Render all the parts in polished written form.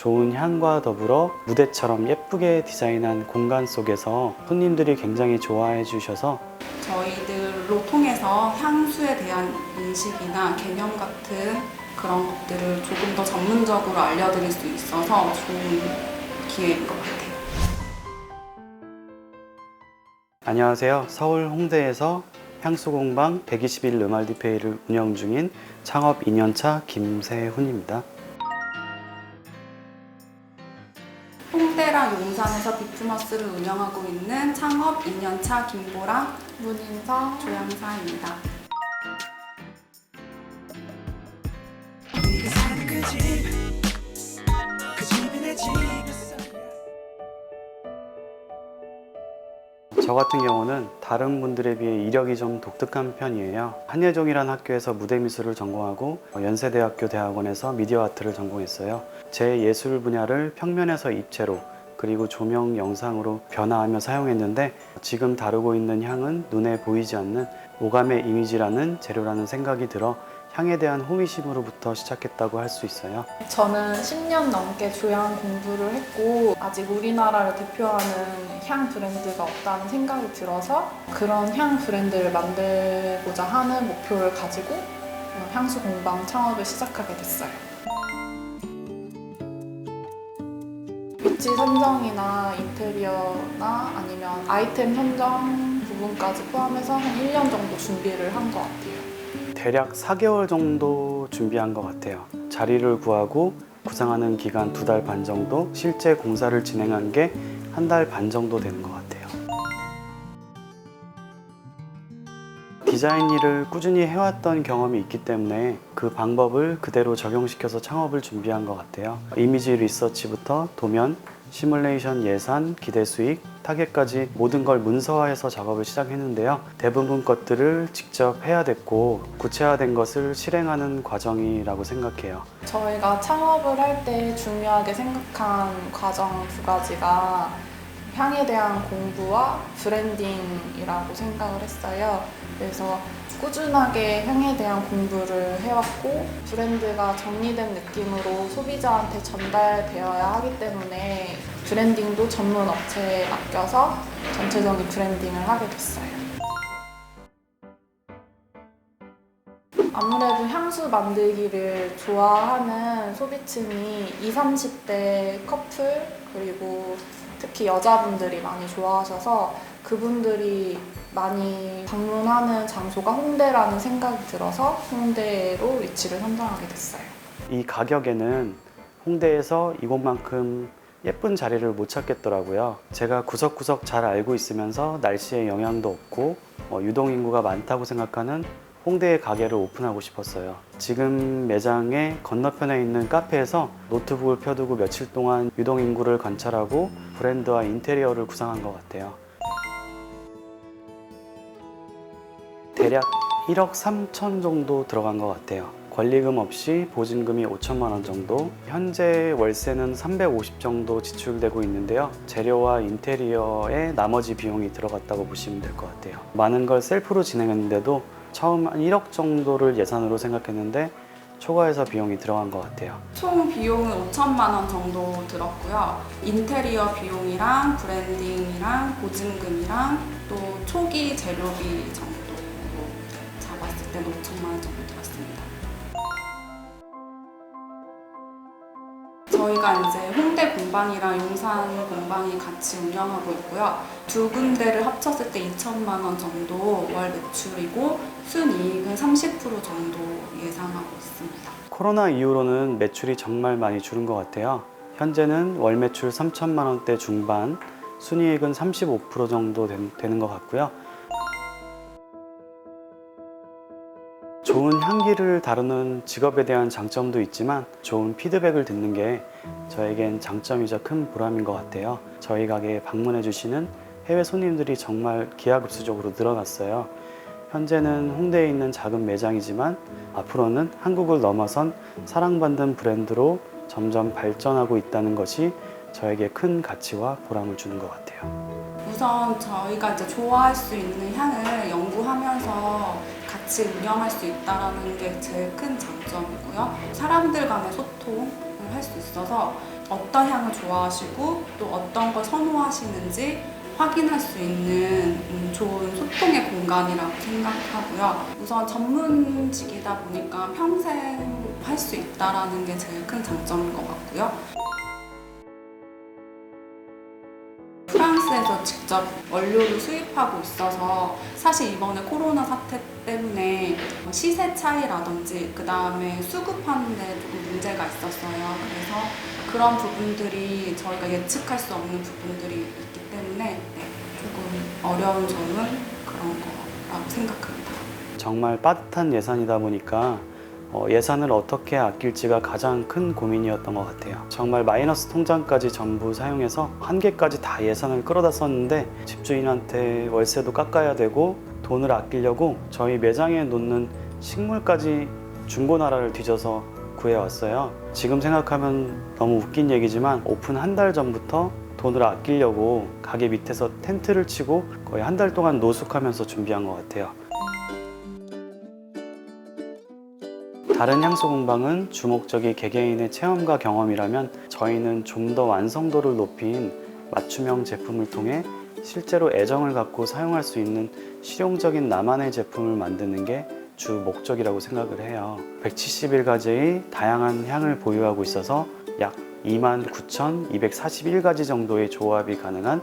좋은 향과 더불어 무대처럼 예쁘게 디자인한 공간 속에서 손님들이 굉장히 좋아해 주셔서 저희들로 통해서 향수에 대한 인식이나 개념 같은 그런 것들을 조금 더 전문적으로 알려드릴 수 있어서 좋은 기회인 것 같아요. 안녕하세요. 서울 홍대에서 향수공방 121 르말디페이를 운영 중인 창업 2년차 김세훈입니다. 홍대랑 용산에서 비프머스를 운영하고 있는 창업 2년차 김보라, 문인성, 조영사입니다. 저 같은 경우는 다른 분들에 비해 이력이 좀 독특한 편이에요. 한예종이라는 학교에서 무대미술을 전공하고 연세대학교 대학원에서 미디어 아트를 전공했어요. 제 예술 분야를 평면에서 입체로 그리고 조명, 영상으로 변화하며 사용했는데 지금 다루고 있는 향은 눈에 보이지 않는 오감의 이미지라는 재료라는 생각이 들어 향에 대한 호기심으로부터 시작했다고 할 수 있어요. 저는 10년 넘게 조향 공부를 했고 아직 우리나라를 대표하는 향 브랜드가 없다는 생각이 들어서 그런 향 브랜드를 만들고자 하는 목표를 가지고 향수 공방 창업을 시작하게 됐어요. 위치 선정이나 인테리어나 아니면 아이템 선정 부분까지 포함해서 한 1년 정도 준비를 한 것 같아요. 대략 4개월 정도 준비한 것 같아요. 자리를 구하고 구상하는 기간 2달 반 정도, 실제 공사를 진행한 게 1달 반 정도 되는 것 같아요. 디자인 일을 꾸준히 해왔던 경험이 있기 때문에 그 방법을 그대로 적용시켜서 창업을 준비한 것 같아요. 이미지 리서치부터 도면, 시뮬레이션 예산, 기대 수익, 타겟까지 모든 걸 문서화해서 작업을 시작했는데요. 대부분 것들을 직접 해야 됐고 구체화된 것을 실행하는 과정이라고 생각해요. 저희가 창업을 할 때 중요하게 생각한 과정 2가지가 향에 대한 공부와 브랜딩이라고 생각을 했어요. 그래서 꾸준하게 향에 대한 공부를 해왔고 브랜드가 정리된 느낌으로 소비자한테 전달되어야 하기 때문에 브랜딩도 전문 업체에 맡겨서 전체적인 브랜딩을 하게 됐어요. 아무래도 향수 만들기를 좋아하는 소비층이 20, 30대 커플 그리고 특히 여자분들이 많이 좋아하셔서 그분들이 많이 방문하는 장소가 홍대라는 생각이 들어서 홍대로 위치를 선정하게 됐어요. 이 가격에는 홍대에서 이곳만큼 예쁜 자리를 못 찾겠더라고요. 제가 구석구석 잘 알고 있으면서 날씨에 영향도 없고 유동인구가 많다고 생각하는 홍대의 가게를 오픈하고 싶었어요. 지금 매장의 건너편에 있는 카페에서 노트북을 펴두고 며칠 동안 유동인구를 관찰하고 브랜드와 인테리어를 구상한 것 같아요. 대략 1억 3천 정도 들어간 것 같아요. 권리금 없이 보증금이 5천만 원 정도, 현재 월세는 350 정도 지출되고 있는데요. 재료와 인테리어에 나머지 비용이 들어갔다고 보시면 될 것 같아요. 많은 걸 셀프로 진행했는데도 처음 한 1억 정도를 예산으로 생각했는데 초과해서 비용이 들어간 것 같아요. 총 비용은 5천만 원 정도 들었고요. 인테리어 비용이랑 브랜딩이랑 보증금이랑 또 초기 재료비 정도로 잡았을 때 5천만 원 정도 들었습니다. 저희가 이제 홍대 공방이랑 용산 공방이 같이 운영하고 있고요. 2군데를 합쳤을 때 2천만 원 정도 월 매출이고 순이익은 30% 정도 예상하고 있습니다. 코로나 이후로는 매출이 정말 많이 줄은 것 같아요. 현재는 월 매출 3천만 원대 중반, 순이익은 35% 정도 되는 것 같고요. 좋은 향기를 다루는 직업에 대한 장점도 있지만 좋은 피드백을 듣는 게 저에겐 장점이자 큰 보람인 것 같아요. 저희 가게에 방문해 주시는 해외 손님들이 정말 기하급수적으로 늘어났어요. 현재는 홍대에 있는 작은 매장이지만 앞으로는 한국을 넘어선 사랑받는 브랜드로 점점 발전하고 있다는 것이 저에게 큰 가치와 보람을 주는 것 같아요. 우선 저희가 이제 좋아할 수 있는 향을 연구하면서 같이 운영할 수 있다는 게 제일 큰 장점이고요. 사람들 간의 소통을 할 수 있어서 어떤 향을 좋아하시고 또 어떤 걸 선호하시는지 확인할 수 있는 좋은 소통의 공간이라고 생각하고요. 우선 전문직이다 보니까 평생 할 수 있다는 게 제일 큰 장점인 것 같고요. 프랑스에서 직접 원료를 수입하고 있어서 사실 이번에 코로나 사태 때문에 시세 차이라든지 그 다음에 수급하는 데 조금 문제가 있었어요. 그래서 그런 부분들이 저희가 예측할 수 없는 부분들이 있기 때문에 조금 어려운 점은 그런 거라고 생각합니다. 정말 빠듯한 예산이다 보니까 예산을 어떻게 아낄지가 가장 큰 고민이었던 것 같아요. 정말 마이너스 통장까지 전부 사용해서 한 개까지 다 예산을 끌어다 썼는데 집주인한테 월세도 깎아야 되고 돈을 아끼려고 저희 매장에 놓는 식물까지 중고나라를 뒤져서 구해왔어요. 지금 생각하면 너무 웃긴 얘기지만 오픈 한 달 전부터 돈을 아끼려고 가게 밑에서 텐트를 치고 거의 한 달 동안 노숙하면서 준비한 것 같아요. 다른 향수 공방은 주목적인 개개인의 체험과 경험이라면 저희는 좀 더 완성도를 높인 맞춤형 제품을 통해 실제로 애정을 갖고 사용할 수 있는 실용적인 나만의 제품을 만드는 게 주 목적이라고 생각을 해요. 171가지의 다양한 향을 보유하고 있어서 약 29,241가지 정도의 조합이 가능한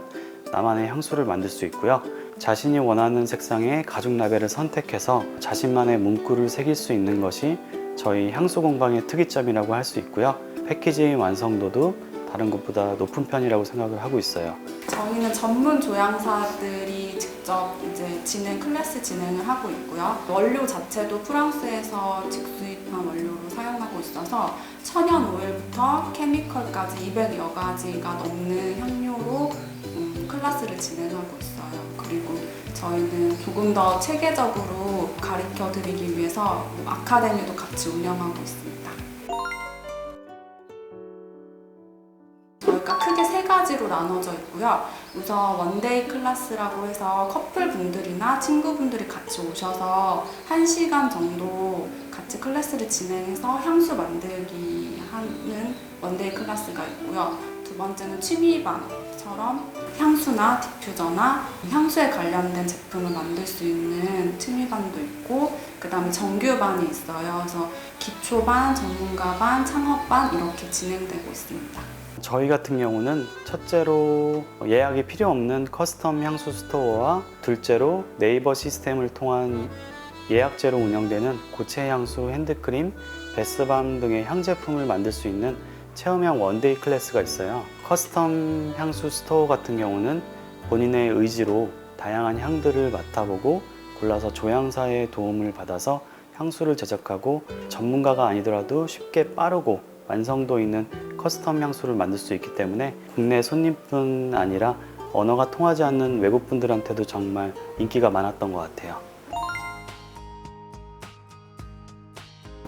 나만의 향수를 만들 수 있고요. 자신이 원하는 색상의 가죽 라벨을 선택해서 자신만의 문구를 새길 수 있는 것이 저희 향수 공방의 특이점이라고 할 수 있고요. 패키지의 완성도도 다른 곳보다 높은 편이라고 생각을 하고 있어요. 저희는 전문 조향사들이 직접 이제 클래스 진행을 하고 있고요. 원료 자체도 프랑스에서 직수입한 원료로 사용하고 있어서 천연 오일부터 케미컬까지 200여 가지가 넘는 향료로 클래스를 진행하고 있어요. 그리고 저희는 조금 더 체계적으로 가르쳐 드리기 위해서 아카데미도 같이 운영하고 있습니다. 저희가 크게 세 가지로 나눠져 있고요. 우선 원데이 클래스라고 해서 커플분들이나 친구분들이 같이 오셔서 1시간 정도 같이 클래스를 진행해서 향수 만들기 하는 원데이 클래스가 있고요. 두 번째는 취미반처럼 향수나 디퓨저나 향수에 관련된 제품을 만들 수 있는 취미반도 있고, 그 다음에 정규반이 있어요. 그래서 기초반, 전문가반, 창업반 이렇게 진행되고 있습니다. 저희 같은 경우는 첫째로 예약이 필요 없는 커스텀 향수 스토어와 둘째로 네이버 시스템을 통한 예약제로 운영되는 고체 향수, 핸드크림, 베스밤 등의 향 제품을 만들 수 있는 체험형 원데이 클래스가 있어요. 커스텀 향수 스토어 같은 경우는 본인의 의지로 다양한 향들을 맡아보고 골라서 조향사의 도움을 받아서 향수를 제작하고 전문가가 아니더라도 쉽게 빠르고 완성도 있는 커스텀 향수를 만들 수 있기 때문에 국내 손님뿐 아니라 언어가 통하지 않는 외국 분들한테도 정말 인기가 많았던 것 같아요.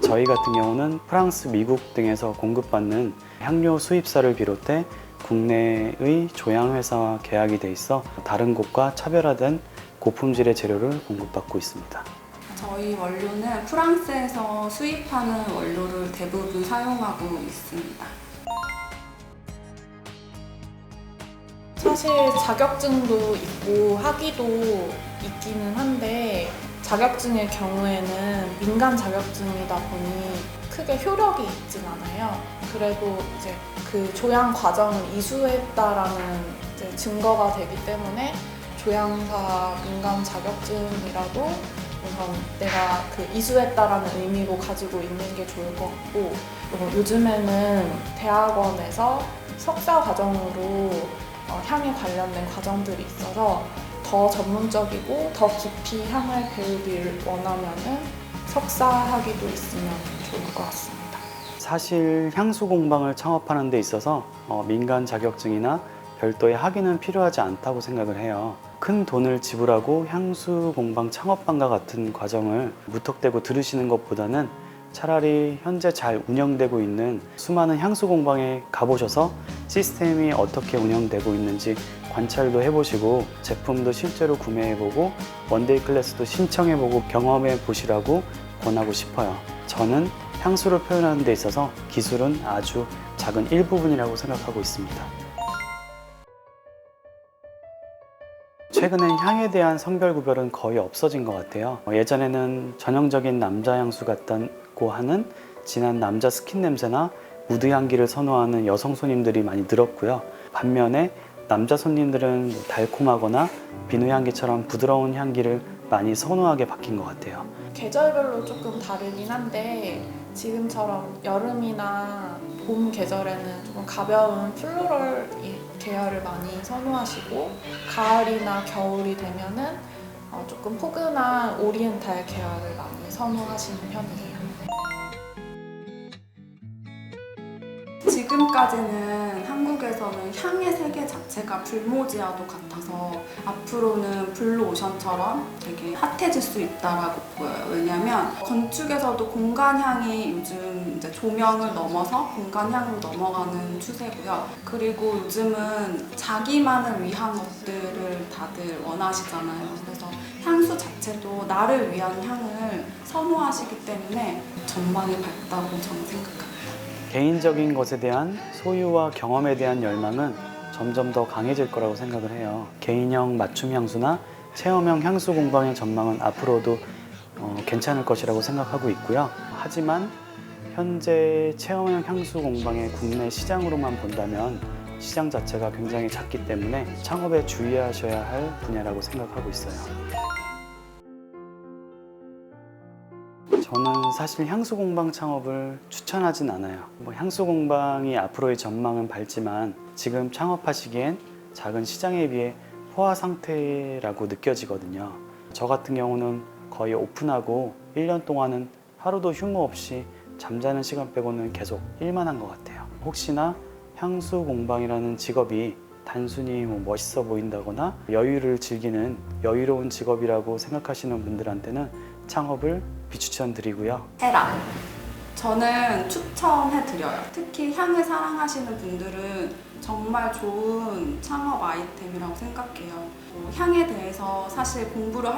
저희 같은 경우는 프랑스, 미국 등에서 공급받는 향료 수입사를 비롯해 국내의 조향회사와 계약이 돼 있어 다른 곳과 차별화된 고품질의 재료를 공급받고 있습니다. 저희 원료는 프랑스에서 수입하는 원료를 대부분 사용하고 있습니다. 사실 자격증도 있고 학위도 있기는 한데 자격증의 경우에는 민간 자격증이다 보니 크게 효력이 있진 않아요. 그래도 이제 그 조향 과정을 이수했다라는 이제 증거가 되기 때문에 조향사 민간 자격증이라도 우선 내가 그 이수했다라는 의미로 가지고 있는 게 좋을 것 같고, 요즘에는 대학원에서 석사 과정으로 향에 관련된 과정들이 있어서 더 전문적이고 더 깊이 향을 배우길 원하면은 석사 학위도 있으면 좋을 것 같습니다. 사실 향수 공방을 창업하는 데 있어서 민간 자격증이나 별도의 학위는 필요하지 않다고 생각을 해요. 큰 돈을 지불하고 향수 공방 창업반과 같은 과정을 무턱대고 들으시는 것보다는 차라리 현재 잘 운영되고 있는 수많은 향수 공방에 가보셔서 시스템이 어떻게 운영되고 있는지 관찰도 해보시고 제품도 실제로 구매해보고 원데이 클래스도 신청해보고 경험해보시라고 권하고 싶어요. 저는 향수를 표현하는 데 있어서 기술은 아주 작은 일부분이라고 생각하고 있습니다. 최근엔 향에 대한 성별 구별은 거의 없어진 것 같아요. 예전에는 전형적인 남자 향수 같다고 하는 진한 남자 스킨 냄새나 우드 향기를 선호하는 여성 손님들이 많이 늘었고요. 반면에 남자 손님들은 달콤하거나 비누 향기처럼 부드러운 향기를 많이 선호하게 바뀐 것 같아요. 계절별로 조금 다르긴 한데 지금처럼 여름이나 봄 계절에는 조금 가벼운 플로럴 계열을 많이 선호하시고 가을이나 겨울이 되면은 조금 포근한 오리엔탈 계열을 많이 선호하시는 편이에요. 지금까지는 한국에서는 향의 세계 자체가 불모지와도 같아서 앞으로는 블루오션처럼 되게 핫해질 수 있다라고 보여요. 왜냐면 건축에서도 공간향이 요즘 이제 조명을 넘어서 공간향으로 넘어가는 추세고요. 그리고 요즘은 자기만을 위한 것들을 다들 원하시잖아요. 그래서 향수 자체도 나를 위한 향을 선호하시기 때문에 전망이 밝다고 저는 생각합니다. 개인적인 것에 대한 소유와 경험에 대한 열망은 점점 더 강해질 거라고 생각을 해요. 개인형 맞춤 향수나 체험형 향수 공방의 전망은 앞으로도 괜찮을 것이라고 생각하고 있고요. 하지만 현재 체험형 향수 공방의 국내 시장으로만 본다면 시장 자체가 굉장히 작기 때문에 창업에 주의하셔야 할 분야라고 생각하고 있어요. 저는 사실 향수 공방 창업을 추천하진 않아요. 향수 공방이 앞으로의 전망은 밝지만 지금 창업하시기엔 작은 시장에 비해 포화 상태라고 느껴지거든요. 저 같은 경우는 거의 오픈하고 1년 동안은 하루도 휴무 없이 잠자는 시간 빼고는 계속 일만 한 것 같아요. 혹시나 향수 공방이라는 직업이 단순히 멋있어 보인다거나 여유를 즐기는 여유로운 직업이라고 생각하시는 분들한테는 창업을 비추천드리고요. 해라. 저는 추천해드려요. 특히 향을 사랑하시는 분들은 정말 좋은 창업 아이템이라고 생각해요. 향에 대해서 사실 공부를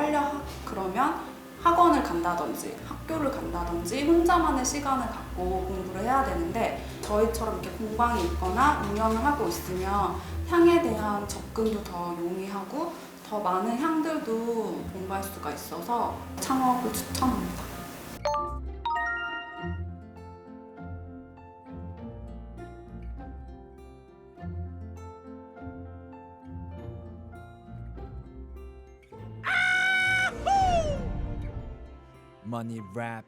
그러면 학원을 간다든지 학교를 간다든지 혼자만의 시간을 갖고 공부를 해야 되는데 저희처럼 이렇게 공방이 있거나 운영을 하고 있으면 향에 대한 접근도 더 용이하고 더 많은 향들도 공부할 수가 있어서 창업을 추천합니다. Money rap